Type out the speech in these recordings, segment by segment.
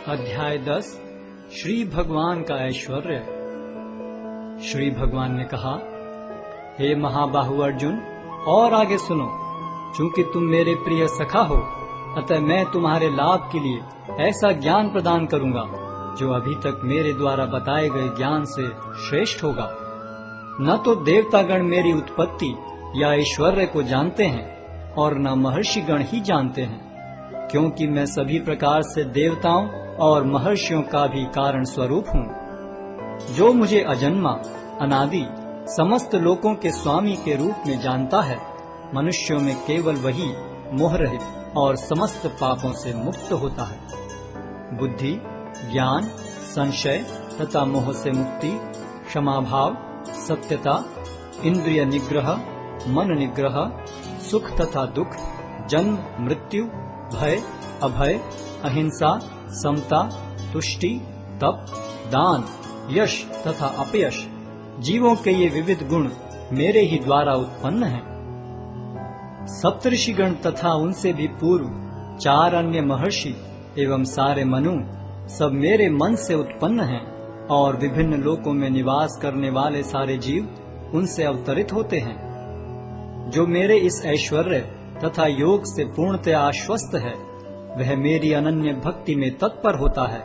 अध्याय 10 श्री भगवान का ऐश्वर्य। श्री भगवान ने कहा, हे महाबाहु अर्जुन, और आगे सुनो। चूंकि तुम मेरे प्रिय सखा हो, अतः मैं तुम्हारे लाभ के लिए ऐसा ज्ञान प्रदान करूंगा जो अभी तक मेरे द्वारा बताए गए ज्ञान से श्रेष्ठ होगा। न तो देवतागण मेरी उत्पत्ति या ऐश्वर्य को जानते हैं और न महर्षिगण ही जानते हैं, क्योंकि मैं सभी प्रकार से देवताओं और महर्षियों का भी कारण स्वरूप हूँ। जो मुझे अजन्मा, अनादि, समस्त लोकों के स्वामी के रूप में जानता है, मनुष्यों में केवल वही मोह रहित और समस्त पापों से मुक्त होता है। बुद्धि, ज्ञान, संशय तथा मोह से मुक्ति, क्षमा भाव, सत्यता, इंद्रिय निग्रह, मन निग्रह, सुख तथा दुख, जन्म मृत्यु, भय अभय, अहिंसा, समता, तुष्टि, तप, दान, यश तथा अपयश, जीवों के ये विविध गुण मेरे ही द्वारा उत्पन्न हैं। सप्तऋषिगण तथा उनसे भी पूर्व 4 अन्य महर्षि एवं सारे मनु सब मेरे मन से उत्पन्न हैं, और विभिन्न लोकों में निवास करने वाले सारे जीव उनसे अवतरित होते हैं। जो मेरे इस ऐश्वर्य तथा योग से पूर्णतया आश्वस्त है, वह मेरी अनन्य भक्ति में तत्पर होता है,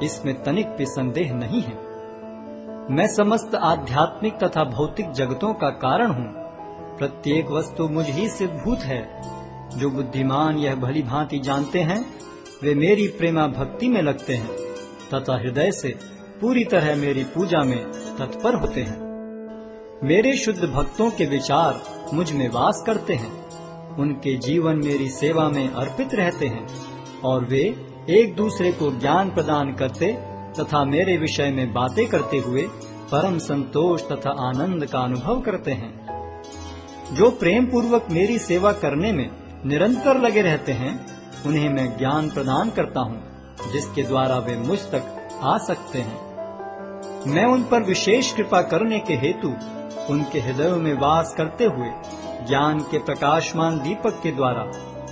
इसमें तनिक भी संदेह नहीं है। मैं समस्त आध्यात्मिक तथा भौतिक जगतों का कारण हूँ। प्रत्येक वस्तु मुझ ही से भूत है। जो बुद्धिमान यह भली भांति जानते हैं, वे मेरी प्रेमा भक्ति में लगते हैं तथा हृदय से पूरी तरह मेरी पूजा में तत्पर होते हैं। मेरे शुद्ध भक्तों के विचार मुझ में वास करते हैं। उनके जीवन मेरी सेवा में अर्पित रहते हैं, और वे एक दूसरे को ज्ञान प्रदान करते तथा मेरे विषय में बातें करते हुए परम संतोष तथा आनंद का अनुभव करते हैं। जो प्रेम पूर्वक मेरी सेवा करने में निरंतर लगे रहते हैं, उन्हें मैं ज्ञान प्रदान करता हूँ, जिसके द्वारा वे मुझ तक आ सकते हैं। मैं उन पर विशेष कृपा करने के हेतु उनके हृदयों में वास करते हुए ज्ञान के प्रकाशमान दीपक के द्वारा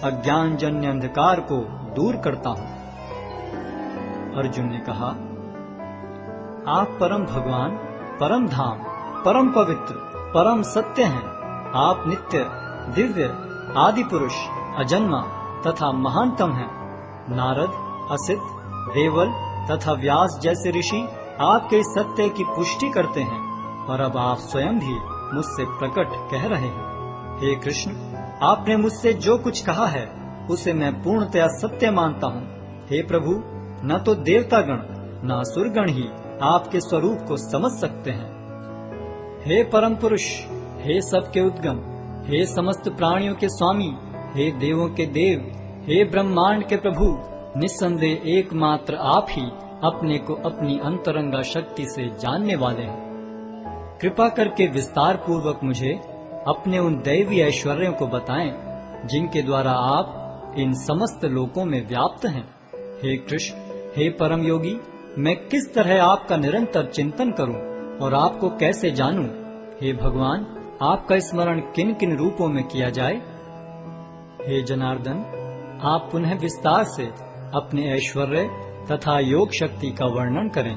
अज्ञान जन्य अंधकार को दूर करता हूँ। अर्जुन ने कहा, आप परम भगवान, परम धाम, परम पवित्र, परम सत्य हैं। आप नित्य, दिव्य, आदि पुरुष, अजन्मा तथा महानतम हैं। नारद, असित, देवल तथा व्यास जैसे ऋषि आपके सत्य की पुष्टि करते हैं, और अब आप स्वयं भी मुझसे प्रकट कह रहे हैं। हे कृष्ण, आपने मुझसे जो कुछ कहा है उसे मैं पूर्णतया सत्य मानता हूँ। हे प्रभु, न तो देवतागण न असुरगण ही आपके स्वरूप को समझ सकते हैं। हे परम पुरुष, हे सबके उद्गम, हे समस्त प्राणियों के स्वामी, हे देवों के देव, हे ब्रह्मांड के प्रभु, निस्संदेह एकमात्र आप ही अपने को अपनी अंतरंगा शक्ति से जानने वाले हैं। कृपा करके विस्तार पूर्वक मुझे अपने उन दैवी ऐश्वर्यों को बताएं, जिनके द्वारा आप इन समस्त लोकों में व्याप्त हैं। हे कृष्ण, हे परम योगी, मैं किस तरह आपका निरंतर चिंतन करूं और आपको कैसे जानूं? हे भगवान, आपका स्मरण किन किन रूपों में किया जाए? हे जनार्दन, आप पुनः विस्तार से अपने ऐश्वर्य तथा योग शक्ति का वर्णन करें।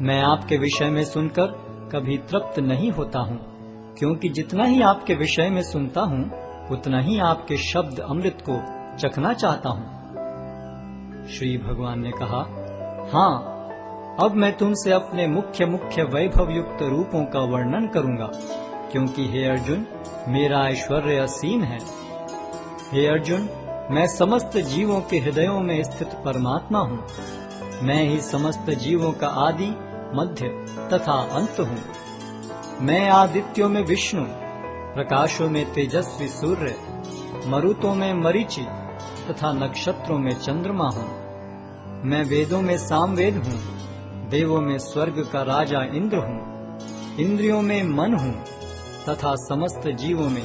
मैं आपके विषय में सुनकर कभी तृप्त नहीं होता हूँ, क्योंकि जितना ही आपके विषय में सुनता हूँ, उतना ही आपके शब्द अमृत को चखना चाहता हूँ। श्री भगवान ने कहा, हाँ, अब मैं तुमसे अपने मुख्य मुख्य वैभव युक्त रूपों का वर्णन करूंगा, क्योंकि हे अर्जुन, मेरा ऐश्वर्य असीम है। हे अर्जुन, मैं समस्त जीवों के हृदयों में स्थित परमात्मा हूँ। मैं ही समस्त जीवों का आदि, मध्य तथा अंत हूँ। मैं आदित्यों में विष्णु, प्रकाशों में तेजस्वी सूर्य, मरुतों में मरीचि तथा नक्षत्रों में चंद्रमा हूँ। मैं वेदों में सामवेद हूँ, देवों में स्वर्ग का राजा इंद्र हूँ, इंद्रियों में मन हूँ तथा समस्त जीवों में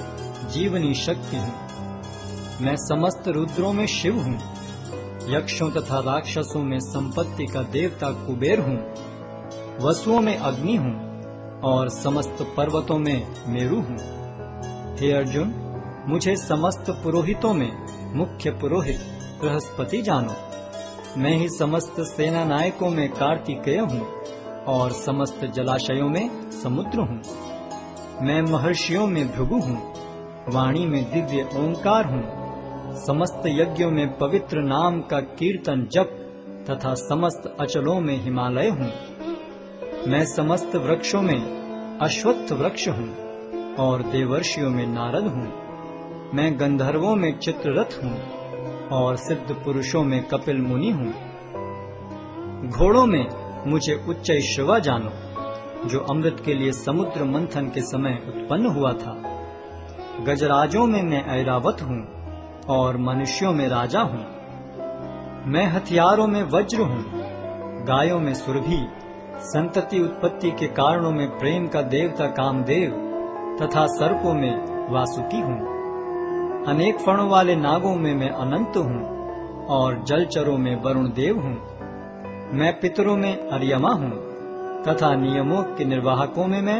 जीवनी शक्ति हूँ। मैं समस्त रुद्रों में शिव हूँ, यक्षों तथा राक्षसों में संपत्ति का देवता कुबेर हूँ, वसुओं में अग्नि हूँ और समस्त पर्वतों में मेरु हूँ। हे अर्जुन, मुझे समस्त पुरोहितों में मुख्य पुरोहित बृहस्पति जानो। मैं ही समस्त सेना नायकों में कार्तिकेय हूँ और समस्त जलाशयों में समुद्र हूँ। मैं महर्षियों में भृगु हूँ, वाणी में दिव्य ओंकार हूँ, समस्त यज्ञों में पवित्र नाम का कीर्तन जप तथा समस्त अचलों में हिमालय हूँ। मैं समस्त वृक्षों में अश्वत्थ वृक्ष हूँ और देवर्षियों में नारद हूँ। मैं गंधर्वों में चित्ररथ हूँ और सिद्ध पुरुषों में कपिल मुनि हूँ। घोड़ों में मुझे उच्चैश्रवा जानो, जो अमृत के लिए समुद्र मंथन के समय उत्पन्न हुआ था। गजराजों में मैं ऐरावत हूँ और मनुष्यों में राजा हूँ। मैं हथियारों में वज्र हूँ, गायों में सुरभि, संतति उत्पत्ति के कारणों में प्रेम का देवता कामदेव तथा सर्पों में वासुकी हूँ। अनेक फणों वाले नागों में मैं अनंत हूँ और जलचरों में वरुण देव हूँ। मैं पितरों में अर्यमा हूँ तथा नियमों के निर्वाहकों में मैं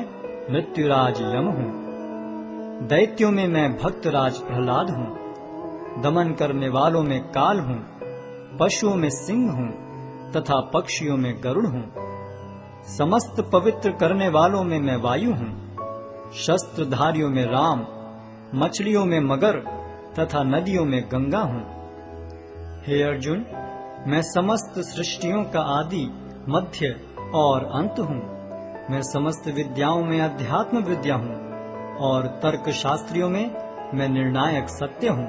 मृत्युराज यम हूँ। दैत्यों में मैं भक्तराज प्रहलाद हूँ, दमन करने वालों में काल हूँ, पशुओं में सिंह हूँ तथा पक्षियों में गरुड़ हूँ। समस्त पवित्र करने वालों में मैं वायु हूँ, शस्त्रधारियों में राम, मछलियों में मगर तथा नदियों में गंगा हूँ। हे अर्जुन, मैं समस्त सृष्टियों का आदि, मध्य और अंत हूँ। मैं समस्त विद्याओं में अध्यात्म विद्या हूँ और तर्क शास्त्रियों में मैं निर्णायक सत्य हूँ।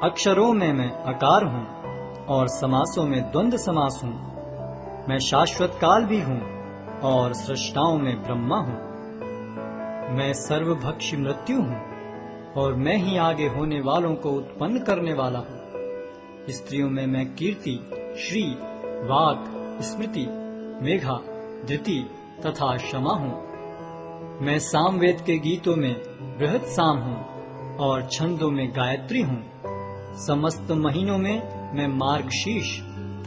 अक्षरों में मैं अकार हूँ और समासों में द्वंद्व समास हूँ। मैं शाश्वत काल भी हूँ और सृष्टाओं में ब्रह्मा हूँ। मैं सर्वभक्षी मृत्यु हूँ और मैं ही आगे होने वालों को उत्पन्न करने वाला हूँ। स्त्रियों में मैं कीर्ति, श्री, वाक, स्मृति, मेघा, धृति तथा क्षमा हूँ। मैं सामवेद के गीतों में बृहत साम हूँ और छंदों में गायत्री हूँ। समस्त महीनों में मैं मार्गशीर्ष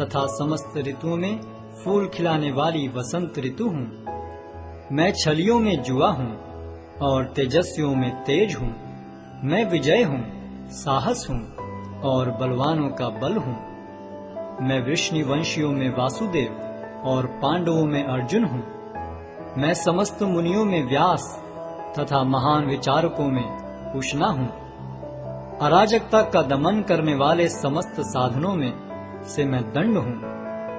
तथा समस्त ऋतुओं में फूल खिलाने वाली वसंत ऋतु हूँ। मैं छलियों में जुआ हूँ और तेजस्वियों में तेज हूँ। मैं विजय हूँ, साहस हूँ और बलवानों का बल हूँ। मैं वृष्णिवंशियों में वासुदेव और पांडवों में अर्जुन हूँ। मैं समस्त मुनियों में व्यास तथा महान विचारकों में उष्णा हूँ। अराजकता का दमन करने वाले समस्त साधनों में से मैं दंड हूँ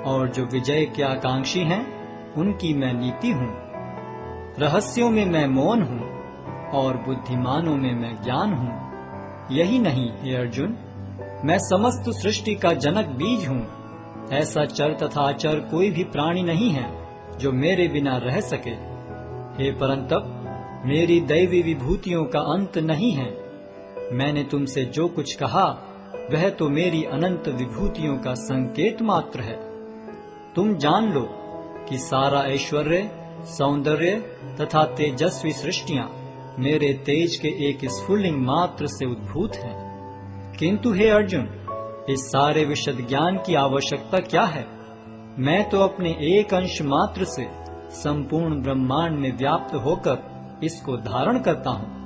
और जो विजय के आकांक्षी हैं उनकी मैं नीति हूँ। रहस्यों में मैं मौन हूँ और बुद्धिमानों में मैं ज्ञान हूँ। यही नहीं हे अर्जुन, मैं समस्त सृष्टि का जनक बीज हूँ। ऐसा चर तथा अचर कोई भी प्राणी नहीं है जो मेरे बिना रह सके। हे परंतप, मेरी दैवी विभूतियों का अंत नहीं है। मैंने तुमसे जो कुछ कहा वह तो मेरी अनंत विभूतियों का संकेत मात्र है। तुम जान लो कि सारा ऐश्वर्य, सौंदर्य तथा तेजस्वी सृष्टियां मेरे तेज के एक स्फुल्लिंग मात्र से उद्भूत हैं। किंतु हे अर्जुन, इस सारे विशद ज्ञान की आवश्यकता क्या है? मैं तो अपने एक अंश मात्र से संपूर्ण ब्रह्मांड में व्याप्त होकर इसको धारण करता हूँ।